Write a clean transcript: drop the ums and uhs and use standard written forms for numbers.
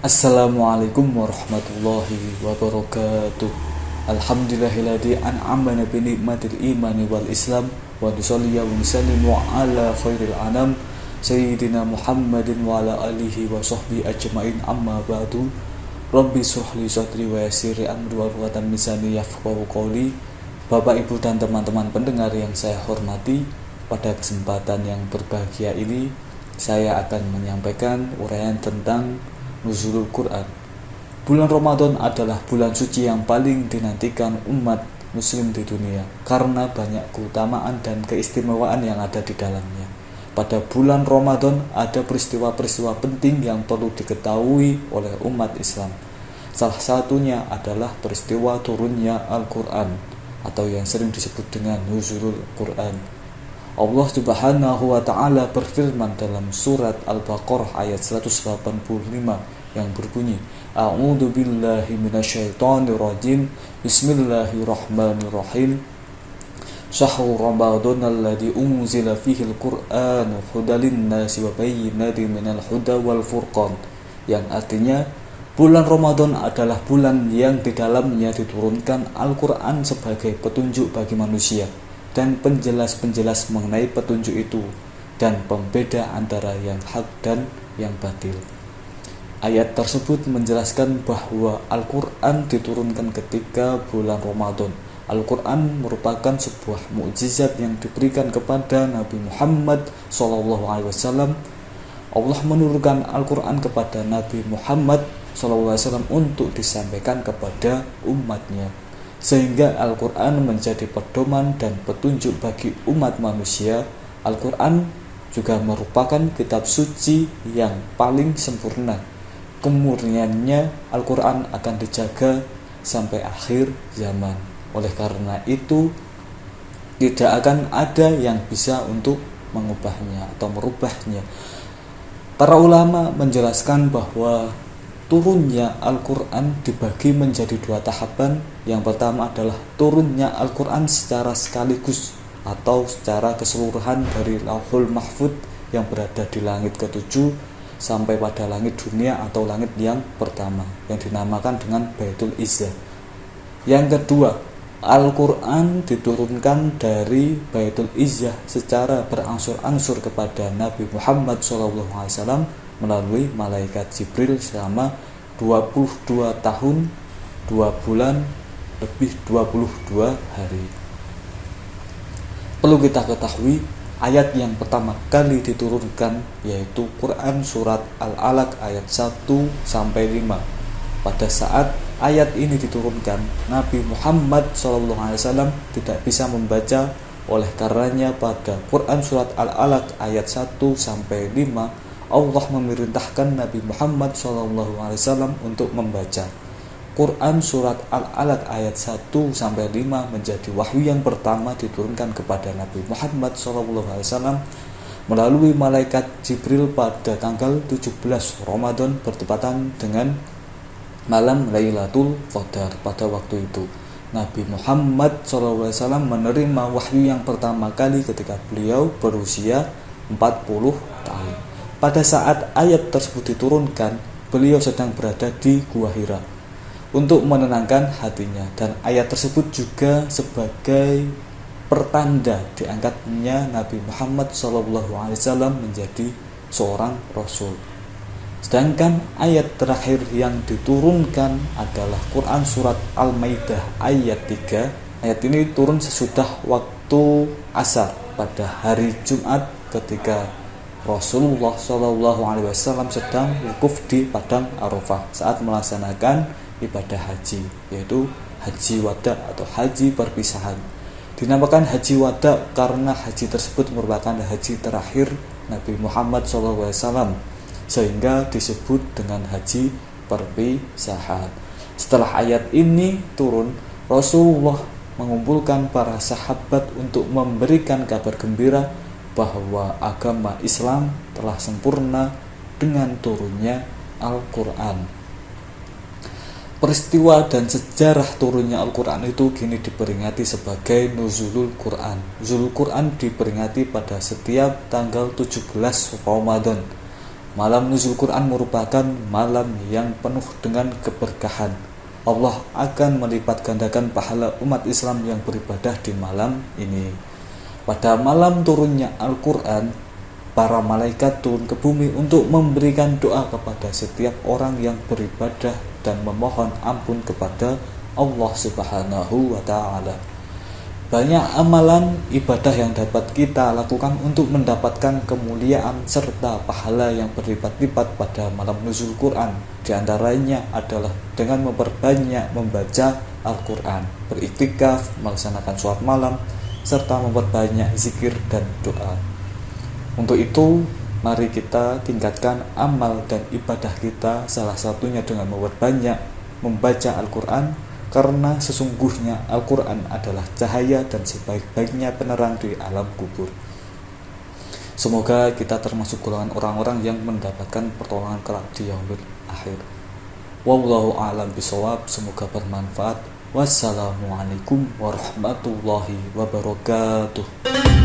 Assalamualaikum warahmatullahi wabarakatuh. Alhamdulillahilladzi an'amana bi ni'matil imani wal islam wa nusalli wa nusallimu ala khairil anam sayyidina Muhammadin wa ala alihi wa sahbihi ajmain amma ba'du. Rabbi shrah li sadri wa yassir li amri wa hlul lisani yafqahu qawli. Bapak, Ibu dan teman-teman pendengar yang saya hormati, pada kesempatan yang berbahagia ini saya akan menyampaikan uraian tentang Nuzulul Quran. Bulan Ramadan adalah bulan suci yang paling dinantikan umat muslim di dunia karena banyak keutamaan dan keistimewaan yang ada di dalamnya. Pada bulan Ramadan ada peristiwa-peristiwa penting yang perlu diketahui oleh umat Islam. Salah satunya adalah peristiwa turunnya Al-Quran atau yang sering disebut dengan Nuzulul Quran. Allah Subhanahu wa Ta'ala berfirman dalam surat Al-Baqarah ayat 185 yang berbunyi, A'udzu billahi minasyaitonir rajim. Bismillahirrahmanirrahim. Syahrul Ramadan alladzi unzila fihil Qur'an hudal linnasi wa bayyinatin minal huda wal furqan. Yang artinya, bulan Ramadan adalah bulan yang di dalamnya diturunkan Al-Quran sebagai petunjuk bagi manusia dan penjelas-penjelas mengenai petunjuk itu dan pembeda antara yang hak dan yang batil. Ayat tersebut menjelaskan bahwa Al-Quran diturunkan ketika bulan Ramadan. Al-Quran merupakan sebuah mukjizat yang diberikan kepada Nabi Muhammad SAW. Allah menurunkan Al-Quran kepada Nabi Muhammad SAW untuk disampaikan kepada umatnya, sehingga Al-Quran menjadi pedoman dan petunjuk bagi umat manusia. Al-Quran juga merupakan kitab suci yang paling sempurna. Kemurniannya Al-Quran akan dijaga sampai akhir zaman. Oleh karena itu, tidak akan ada yang bisa untuk mengubahnya atau merubahnya. Para ulama menjelaskan bahwa turunnya Al-Quran dibagi menjadi dua tahapan. Yang pertama adalah turunnya Al-Quran secara sekaligus atau secara keseluruhan dari Lauhul Mahfuz yang berada di langit ketujuh sampai pada langit dunia atau langit yang pertama yang dinamakan dengan Baitul Izzah. Yang kedua, Al-Quran diturunkan dari Baitul Izzah secara berangsur-angsur kepada Nabi Muhammad SAW melalui malaikat Jibril selama 22 tahun 2 bulan lebih 22 hari. Perlu kita ketahui, ayat yang pertama kali diturunkan yaitu Quran surat Al-Alaq ayat 1-5. Pada saat ayat ini diturunkan, Nabi Muhammad SAW tidak bisa membaca. Oleh karenanya pada Quran surat Al-Alaq ayat 1-5, Allah memerintahkan Nabi Muhammad SAW untuk membaca. Quran surat Al-Alaq ayat 1-5 menjadi wahyu yang pertama diturunkan kepada Nabi Muhammad SAW melalui malaikat Jibril pada tanggal 17 Ramadan bertepatan dengan malam Lailatul Qadar. Pada waktu itu Nabi Muhammad SAW menerima wahyu yang pertama kali ketika beliau berusia 40 tahun. Pada saat ayat tersebut diturunkan, beliau sedang berada di Gua Hira untuk menenangkan hatinya, dan ayat tersebut juga sebagai pertanda diangkatnya Nabi Muhammad SAW menjadi seorang Rasul. Sedangkan ayat terakhir yang diturunkan adalah Quran surat Al-Maidah ayat 3. Ayat ini turun sesudah waktu asar pada hari Jumat ketika Rasulullah SAW sedang wukuf di Padang Arafah saat melaksanakan ibadah haji, yaitu haji wada atau haji perpisahan. Dinamakan haji wada karena haji tersebut merupakan haji terakhir Nabi Muhammad SAW, sehingga disebut dengan haji perpisahan. Setelah ayat ini turun, Rasulullah mengumpulkan para sahabat untuk memberikan kabar gembira bahwa agama Islam telah sempurna dengan turunnya Al-Quran. Peristiwa dan sejarah turunnya Al-Quran itu kini diperingati sebagai Nuzulul Quran. Nuzulul Quran diperingati pada setiap tanggal 17 Ramadan. Malam nuzul Quran merupakan malam yang penuh dengan keberkahan. Allah akan melipat gandakan pahala umat Islam yang beribadah di malam ini. Pada malam turunnya Al-Quran, para malaikat turun ke bumi untuk memberikan doa kepada setiap orang yang beribadah dan memohon ampun kepada Allah Subhanahu wa Ta'ala. Banyak amalan ibadah yang dapat kita lakukan untuk mendapatkan kemuliaan serta pahala yang berlipat-lipat pada malam nuzul Quran. Di antaranya adalah dengan memperbanyak membaca Al-Quran, beriktikaf, melaksanakan sholat malam, serta memperbanyak zikir dan doa. Untuk itu, mari kita tingkatkan amal dan ibadah kita, salah satunya dengan memperbanyak membaca Al-Quran, karena sesungguhnya Al-Quran adalah cahaya dan sebaik-baiknya penerang di alam kubur. Semoga kita termasuk golongan orang-orang yang mendapatkan pertolongan kelak di yaumil akhir. Wallahu a'lam bishawab. Semoga bermanfaat. Wassalamualaikum warahmatullahi wabarakatuh.